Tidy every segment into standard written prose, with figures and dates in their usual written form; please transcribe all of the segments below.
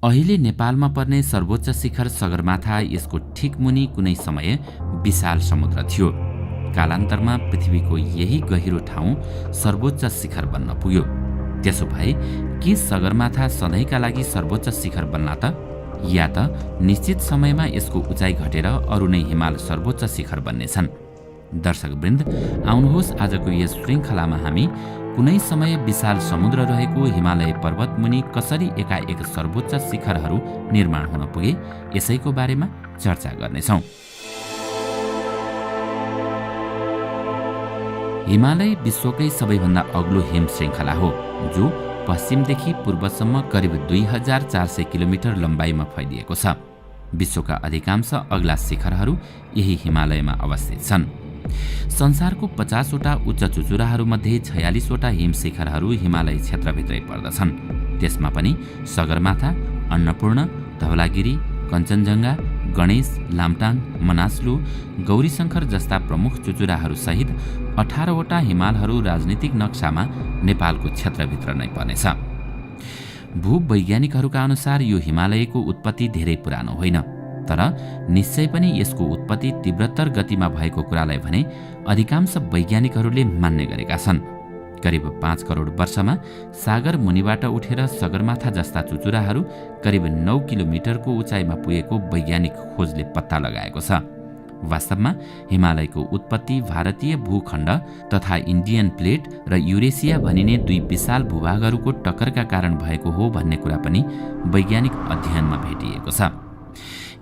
अहिले नेपालमा पर्ने सर्वोच्च शिखर सगरमाथा यसको ठिक मुनि कुनै समय विशाल समुद्र थियो। कालान्तरमा पृथ्वीको यही गहिरो ठाउँ सर्वोच्च शिखर बन्न पुग्यो। त्यसो भए के सगरमाथा सधैँका लागि सर्वोच्च शिखर बन्ला त? या त निश्चित समयमा यसको उचाइ घटेर अरू नै हिमाल सर्वोच्च शिखर बन्नेछन्? दर्शकवृन्द, आउनुहोस् आजको यस श्रृङ्खलामा हामी कुनै समय विशाल समुद्र रहेको हिमालय पर्वत मुनि कसरी एकाएक सर्वोच्च शिखरहरू निर्माण हुन पुगे यसैको बारेमा चर्चा गर्नेछौँ। हिमालय विश्वकै सबैभन्दा अग्लो हिम श्रृङ्खला हो, जो पश्चिमदेखि पूर्वसम्म करिब 2400 किलोमिटर लम्बाइमा फैलिएको छ। विश्वका अधिकांश अग्ला शिखरहरू यही हिमालयमा अवस्थित छन्। संसारको 50 वटा उच्च चुचुराहरूमध्ये 46 वटा हिम शिखरहरू हिमालय क्षेत्रभित्रै पर्दछन्। त्यसमा पनि सगरमाथा, अन्नपूर्ण, धवलागिरी, कञ्चनजङ्घा, गणेश, लामटाङ, मनासलु, गौरीशङ्कर जस्ता प्रमुख चुचुराहरू सहित 18 वटा हिमालहरू राजनीतिक नक्सामा नेपालको क्षेत्रभित्र नै पर्नेछ। भूवैज्ञानिकहरूका अनुसार यो हिमालयको उत्पत्ति धेरै पुरानो होइन, तर निश्चय पनि यसको उत्पत्ति तीव्रतर गतिमा भएको कुरालाई भने अधिकांश वैज्ञानिकहरूले मान्ने गरेका छन्। करिब 5 करोड वर्षमा सागर मुनिबाट उठेर सगरमाथा जस्ता चुचुराहरू करिब 9 किलोमिटरको उचाइमा पुगेको वैज्ञानिक खोजले पत्ता लगाएको छ। वास्तवमा हिमालयको उत्पत्ति भारतीय भूखण्ड तथा इन्डियन प्लेट र युरेसिया भनिने दुई विशाल भूभागहरूको टक्करका कारण भएको हो भन्ने कुरा पनि वैज्ञानिक अध्ययनमा भेटिएको छ।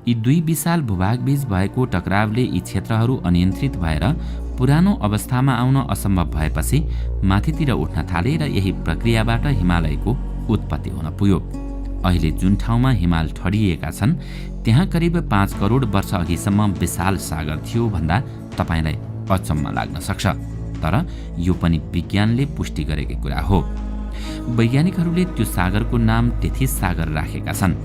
यी दुई विशाल भूभागबीच भएको टकरावले यी क्षेत्रहरू अनियन्त्रित भएर पुरानो अवस्थामा आउन असम्भव भएपछि माथितिर उठ्न थाले र यही प्रक्रियाबाट हिमालयको उत्पत्ति हुन पुग्यो। अहिले जुन ठाउँमा हिमाल ठडिएका छन् त्यहाँ करिब 5 करोड वर्ष अघिसम्म विशाल सागर थियो भन्दा तपाईलाई अचम्म लाग्न सक्छ, तर यो पनि विज्ञानले पुष्टि गरेको कुरा हो। वैज्ञानिकहरूले त्यो सागरको नाम टेथिस सागर राखेका छन्।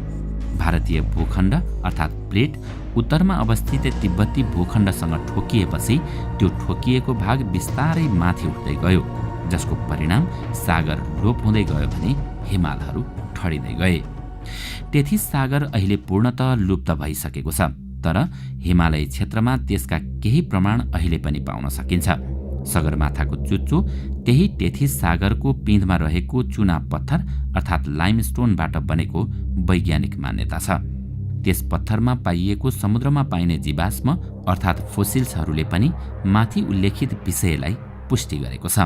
भारतीय भूखण्ड अर्थात् प्लेट उत्तरमा अवस्थित तिब्बती भूखण्डसँग ठोकिएपछि त्यो ठोकिएको भाग बिस्तारै माथि उठ्दै गयो, जसको परिणाम सागर लोप हुँदै गयो भने हिमालहरू ठडिँदै गए। टेथिस सागर अहिले पूर्णतः लुप्त भइसकेको छ, तर हिमालय क्षेत्रमा त्यसका केही प्रमाण अहिले पनि पाउन सकिन्छ। सगरमाथाको चुच्चो त्यही टेथिस सागरको पिँधमा रहेको चुना पत्थर अर्थात् लाइमस्टोनबाट बनेको वैज्ञानिक मान्यता छ। त्यस पत्थरमा पाइएको समुद्रमा पाइने जीवाश्म अर्थात् फोसिल्सहरूले पनि माथि उल्लेखित विषयलाई पुष्टि गरेको छ।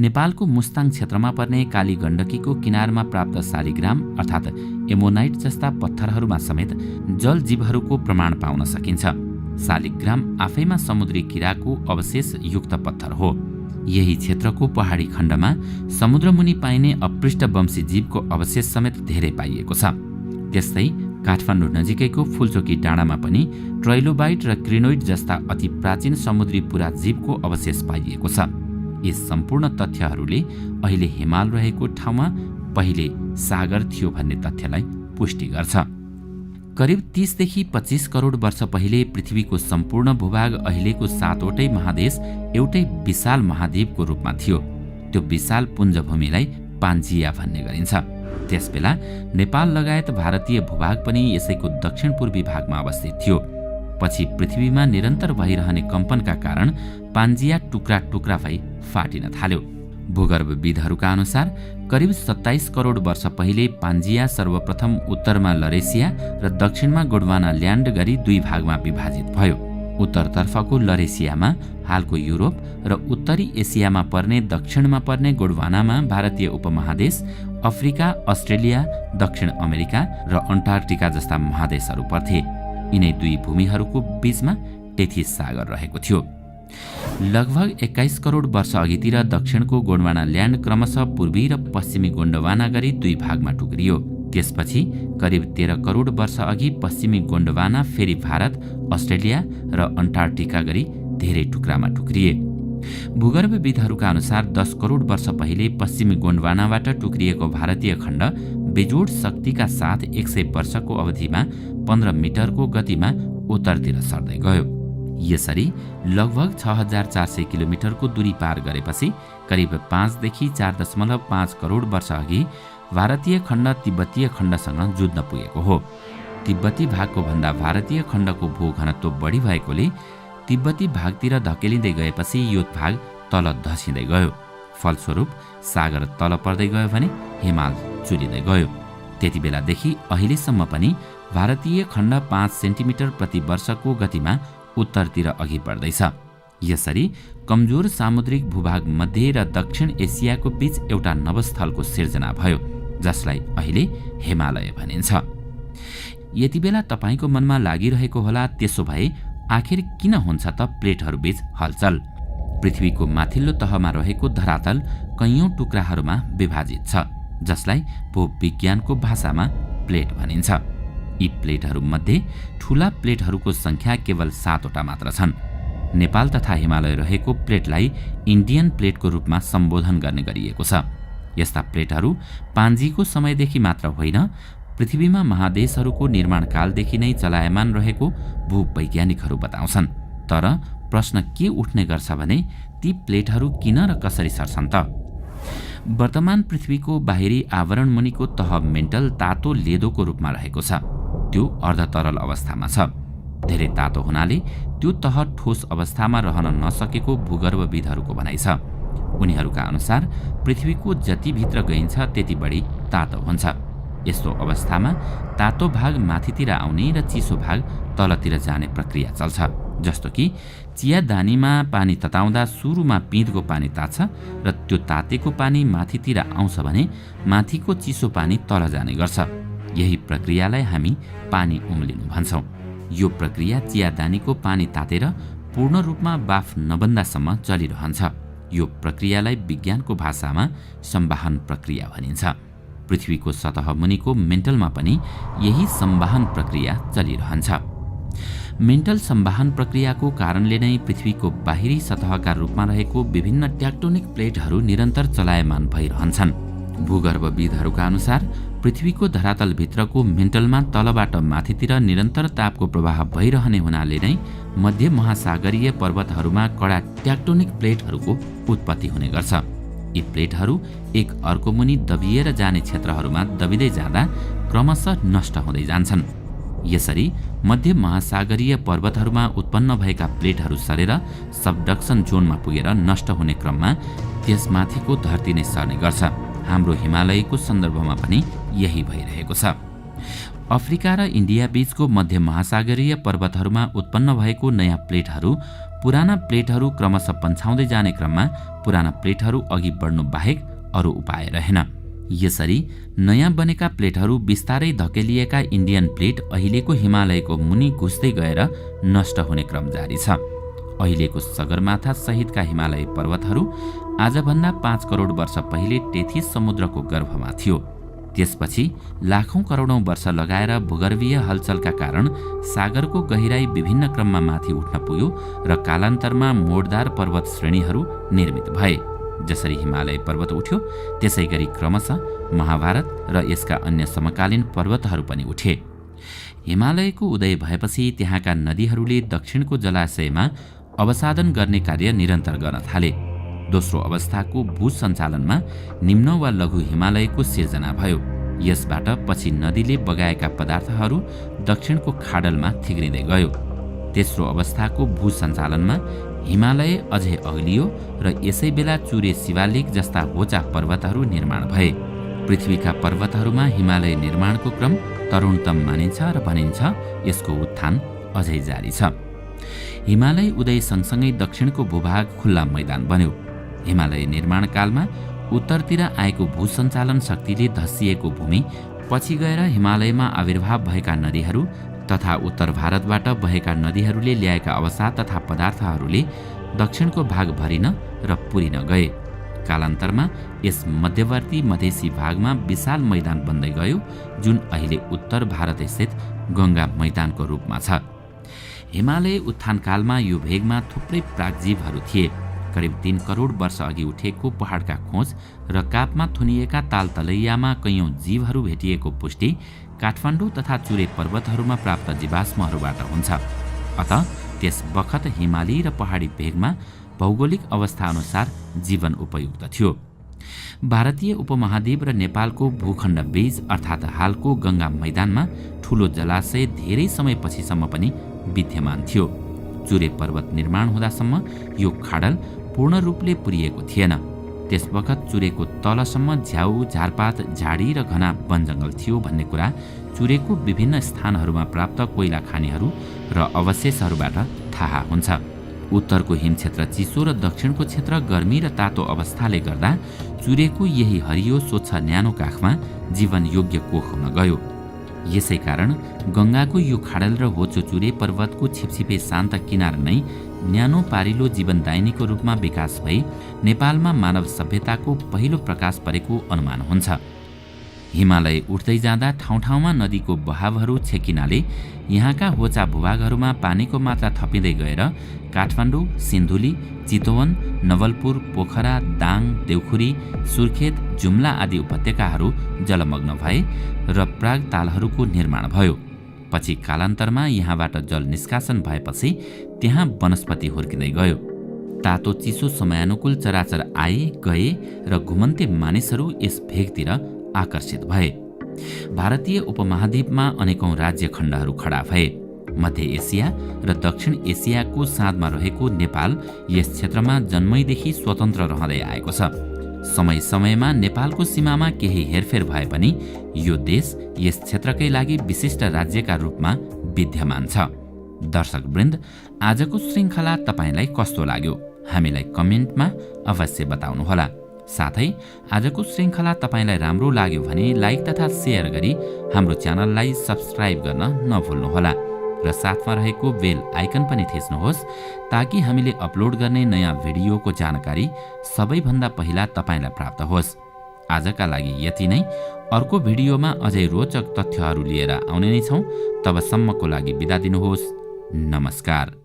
नेपालको मुस्ताङ क्षेत्रमा पर्ने काली गण्डकीको किनारमा प्राप्त शालिग्राम अर्थात् एमोनाइट जस्ता पत्थरहरूमा समेत जल जीवहरूको प्रमाण पाउन सकिन्छ। शालिग्राम आफैमा समुद्री किराको अवशेष युक्त पत्थर हो। यही क्षेत्रको पहाडी खण्डमा समुद्रमुनि पाइने अपृष्ठवंशी जीवको अवशेष समेत धेरै पाइएको छ। त्यस्तै काठमाडौँ नजिकैको फुलचोकी डाँडामा पनि ट्राइलोबाइट र क्रिनोइड जस्ता अति प्राचीन समुद्री पुरा जीवको अवशेष पाइएको छ। यी सम्पूर्ण तथ्यहरूले अहिले हिमाल रहेको ठाउँमा पहिले सागर थियो भन्ने तथ्यलाई पुष्टि गर्छ। करिब 30 देखि 25 करोड वर्ष पहिले पृथ्वीको सम्पूर्ण भूभाग अहिलेको 7 वटै महादेश एउटै विशाल महाद्वीपको रूपमा थियो। त्यो विशाल पुञ्जभूमिलाई पान्जिया भन्ने गरिन्छ। त्यसबेला नेपाल लगायत भारतीय भूभाग पनि यसैको दक्षिण पूर्वी भागमा अवस्थित थियो। पछि पृथ्वीमा निरन्तर भइरहने कम्पनका कारण पान्जिया टुक्रा टुक्रा भई फाटिन थाल्यो। भूगर्भविदहरूका अनुसार करिब 27 करोड वर्ष पहिले पान्जिया सर्वप्रथम उत्तरमा लरेसिया र दक्षिणमा गोडवाना ल्यान्ड गरी दुई भागमा विभाजित भयो। उत्तरतर्फको लरेसियामा हालको युरोप र उत्तरी एसियामा पर्ने दक्षिणमा पर्ने गोडवानामा भारतीय उपमहादेश, अफ्रिका, अस्ट्रेलिया, दक्षिण अमेरिका र अन्टार्कटिका जस्ता महादेशहरू पर्थे। यिनै दुई भूमिहरूको बीचमा टेथिस सागर रहेको थियो। लगभग 21 करोड वर्ष अघितिर दक्षिणको गोन्डवाना ल्यान्ड क्रमशः पूर्वी र पश्चिमी गोन्डवाना गरी दुई भागमा टुक्रियो। त्यसपछि करिब 13 करोड वर्ष अघि पश्चिमी गोन्डवाना फेरि भारत, अस्ट्रेलिया र अन्टार्कटिका गरी धेरै टुक्रामा टुक्रिए। भूगर्भविदहरूका अनुसार 10 करोड वर्ष पहिले पश्चिमी गोन्डवानाबाट टुक्रिएको भारतीय खण्ड बेजोड शक्तिका साथ 100 वर्षको अवधिमा 15 मिटरको गतिमा उत्तरतिर सर्दै गयो। यसरी लगभग 6400 किलोमिटरको दूरी पार गरेपछि करिब 5 देखि 4.5 करोड वर्ष अघि भारतीय खण्ड तिब्बतीय खण्डसँग जुझ्न पुगेको हो। तिब्बती भागको भन्दा भारतीय खण्डको भूघनत्व बढी भएकोले तिब्बती भागतिर धकेलिँदै गएपछि यो भाग तल धसिँदै गयो। फलस्वरूप सागर तल पर्दै गयो भने हिमाल चुलिँदै गयो। त्यति बेलादेखि अहिलेसम्म पनि भारतीय खण्ड 5 सेन्टिमिटर प्रति वर्षको गतिमा उत्तरतिर अघि बढ्दैछ। यसरी कमजोर सामुद्रिक भूभाग मध्य र दक्षिण एसियाको बीच एउटा नवस्थलको सिर्जना भयो, जसलाई अहिले हिमालय भनिन्छ। यति बेला तपाईँको मनमा लागिरहेको होला, त्यसो भए आखिर किन हुन्छ त प्लेटहरूबीच हलचल? पृथ्वीको माथिल्लो तहमा रहेको धरातल कैयौं टुक्राहरूमा विभाजित छ, जसलाई भूविज्ञानको भाषामा प्लेट भनिन्छ। यी प्लेटहरूमध्ये ठूला प्लेटहरूको संख्या केवल 7 वटा मात्र छन्। नेपाल तथा हिमालय रहेको प्लेटलाई इन्डियन प्लेटको रूपमा सम्बोधन गर्ने गरिएको छ। यस्ता प्लेटहरू पाञ्जीको समयदेखि मात्र होइन, पृथ्वीमा महादेशहरूको निर्माणकालदेखि नै चलायमान रहेको भूवैज्ञानिकहरू बताउँछन्। तर प्रश्न के उठ्ने गर्छ भने ती प्लेटहरू किन र कसरी सर्छन् त? वर्तमान पृथ्वीको बाहिरी आवरण मुनिको तह मेन्टल तातो लेदोको रूपमा रहेको छ। त्यो अर्धतरल अवस्थामा छ। धेरै तातो हुनाले त्यो तह ठोस अवस्थामा रहन नसकेको भूगर्भविदहरूको भनाइ छ। उनीहरूका अनुसार पृथ्वीको जति भित्र गइन्छ त्यति बढी तातो हुन्छ। यस्तो अवस्थामा तातो भाग माथितिर आउने र चिसो भाग तलतिर जाने प्रक्रिया चल्छ। जस्तो कि चिया दानीमा पानी तताउँदा सुरुमा पिँधको पानी तात्छ र त्यो तातेको पानी माथितिर आउँछ भने माथिको चिसो पानी तल जाने गर्छ। यही प्रक्रियालाई हामी पानी उम्लिनु भन्छौँ। यो प्रक्रिया चियादानीको पानी तातेर पूर्ण रूपमा बाफ नबन्दासम्म चलिरहन्छ। यो प्रक्रियालाई विज्ञानको भाषामा संवाहन प्रक्रिया भनिन्छ। पृथ्वीको सतह मुनिको मेन्टलमा पनि यही संवाहन प्रक्रिया चलिरहन्छ। मेन्टल संवाहन प्रक्रियाको कारणले नै पृथ्वीको बाहिरी सतहका रूपमा रहेको विभिन्न ट्याक्टोनिक प्लेटहरू निरन्तर चलायमान भइरहन्छन्। भूगर्भविदहरूका अनुसार पृथ्वीको धरातलभित्रको मेन्टलमा तलबाट माथितिर निरन्तर तापको प्रवाह भइरहने हुनाले नै मध्य महासागरीय पर्वतहरूमा कडा ट्याक्टोनिक प्लेटहरूको उत्पत्ति हुने गर्छ। यी प्लेटहरू एक अर्को मुनि दबिएर जाने क्षेत्रहरूमा दबिँदै जाँदा क्रमशः नष्ट हुँदै जान्छन्। यसरी मध्य महासागरीय पर्वतहरूमा उत्पन्न भएका प्लेटहरू सरेर सबडक्सन जोनमा पुगेर नष्ट हुने क्रममा त्यसमाथिको धरती नै सर्ने गर्छ। हाम्रो हिमालयको सन्दर्भमा पनि यही भइरहेको छ। अफ्रिका र इन्डिया बीचको मध्य महासागरीय पर्वतहरूमा उत्पन्न भएको नयाँ प्लेटहरू पुराना प्लेटहरू क्रमशः पन्छाउँदै जाने क्रममा पुराना प्लेटहरू अघि बढ्नु बाहेक अरू उपाय रहेन। यसरी नयाँ बनेका प्लेटहरू बिस्तारै धकेलिएका इन्डियन प्लेट अहिलेको हिमालयको मुनि घुस्दै गएर नष्ट हुने क्रम जारी छ। अहिलेको सगरमाथा सहितका हिमालय पर्वतहरू आजभन्दा 5 करोड वर्ष पहिले टेथिस समुद्रको गर्भमा थियो। त्यसपछि लाखौं करोडौं वर्ष लगाएर भूगर्भीय हलचलका कारण सागरको गहिराई विभिन्न क्रममा माथि उठ्न पुग्यो र कालान्तरमा मोडदार पर्वत श्रेणीहरू निर्मित भए। जसरी हिमालय पर्वत उठ्यो त्यसै गरी क्रमशः महाभारत र यसका अन्य समकालीन पर्वतहरू पनि उठे। हिमालयको उदय भएपछि त्यहाँका नदीहरूले दक्षिणको जलाशयमा अवसादन गर्ने कार्य निरन्तर गर्न थाले। दोस्रो अवस्थाको भूसञ्चालनमा निम्न वा लघु हिमालयको सिर्जना भयो। यसबाट पछि नदीले बगाएका पदार्थहरू दक्षिणको खाडलमा थिग्रिँदै गयो। तेस्रो अवस्थाको भूसञ्चालनमा हिमालय अझै अग्लियो र यसै बेला चुरे शिवालिक जस्ता होचा पर्वतहरू निर्माण भए। पृथ्वीका पर्वतहरूमा हिमालय निर्माणको क्रम तरुणतम मानिन्छ र भनिन्छ यसको उत्थान अझै जारी छ। हिमालय उदय सँगसँगै दक्षिणको भूभाग खुल्ला मैदान बन्यो। हिमालय निर्माण कालमा उत्तरतिर आएको भूसञ्चालन शक्तिले धसिएको भूमि पछि गएर हिमालयमा आविर्भाव भएका नदीहरू तथा उत्तर भारतबाट बहेका नदीहरूले ल्याएका अवसाद तथा पदार्थहरूले दक्षिणको भाग भरिन र पुरिन गए। कालान्तरमा यस मध्यवर्ती मधेसी भागमा विशाल मैदान बन्दै गयो, जुन अहिले उत्तर भारत स्थित गङ्गा मैदानको रूपमा छ। हिमालय उत्थानकालमा यो भेगमा थुप्रै प्रागजीवहरू थिए। करिब 3 करोड वर्ष अघि उठेको पहाडका खोज र कापमा थुनिएका तालतलैयामा कैयौं जीवहरू भेटिएको पुष्टि काठमाडौँ तथा चुरे पर्वतहरूमा प्राप्त जीवाश्महरूबाट हुन्छ। अत त्यस बखत हिमाली र पहाडी भेगमा भौगोलिक अवस्था अनुसार जीवन उपयुक्त थियो। भारतीय उपमहाद्वीप र नेपालको भूखण्ड बीच अर्थात् हालको गङ्गा मैदानमा ठूलो जलाशय धेरै समयपछिसम्म पनि विद्यमान थियो। चुरे पर्वत निर्माण हुँदासम्म यो खाडल पूर्ण रूपले पुरिएको थिएन। त्यसवखत चुरेको तलसम्म झ्याउ, झारपात, झाडी र घना वनजङ्गल थियो भन्ने कुरा चुरेको विभिन्न स्थानहरूमा प्राप्त कोइला खानीहरू र अवशेषहरूबाट थाहा हुन्छ। उत्तरको हिमक्षेत्र चिसो र दक्षिणको क्षेत्र गर्मी र तातो अवस्थाले गर्दा चुरेको यही हरियो स्वच्छ न्यानो काखमा जीवन योग्य कोख हुन गयो। यसै कारण गङ्गाको यो खाडल र होचो चुरे पर्वतको छिपछिपे शान्त किनार नै न्यानो पारिलो जीवनदायिनीको रूपमा विकास भई नेपालमा मानव सभ्यताको पहिलो प्रकाश परेको अनुमान हुन्छ। हिमालय उठ्दै जाँदा ठाउँ ठाउँमा नदीको बहावहरू छेकिनाले यहाँका होचा भूभागहरूमा पानीको मात्रा थपिँदै गएर काठमाडौँ, सिन्धुली, चितवन, नवलपुर, पोखरा, दाङ, देउखुरी, सुर्खेत, जुम्ला आदि उपत्यकाहरू जलमग्न भए र प्राग तालहरूको निर्माण भयो। पछि कालान्तरमा यहाँबाट जल निष्कासन भएपछि त्यहाँ वनस्पति हुर्किँदै गयो। तातो चिसो समयानुकूल चराचर आए गए र घुमन्ते मानिसहरू यस भेगतिर आकर्षित भए। भारतीय उपमहाद्वीपमा अनेकौं राज्य खण्डहरू खडा भए। मध्य एसिया र दक्षिण एसियाको साँधमा रहेको नेपाल यस क्षेत्रमा जन्मैदेखि स्वतन्त्र रहँदै आएको छ। समय समयमा नेपालको सीमामा केही हेरफेर भए पनि यो देश यस क्षेत्रकै लागि विशिष्ट राज्यका रूपमा विद्यमान छ। दर्शकवृन्द, आजको श्रृङ्खला तपाईलाई कस्तो लाग्यो हामीलाई कमेन्टमा अवश्य बताउनुहोला। साथै आजको श्रृङ्खला तपाईलाई राम्रो लाग्यो भने लाइक तथा शेयर गरी हाम्रो च्यानललाई सब्स्क्राइब गर्न नभुल्नुहोला र साथमा रहेको बेल आइकन पनि थिच्नुहोस् ताकि हामीले अपलोड गर्ने नयाँ भिडियोको जानकारी सबैभन्दा पहिला तपाईलाई प्राप्त होस्। आजका लागि यति नै। अर्को भिडियोमा अझै रोचक तथ्यहरू लिएर आउने नै छौँ। तबसम्मको लागि बिदा दिनुहोस्। नमस्कार।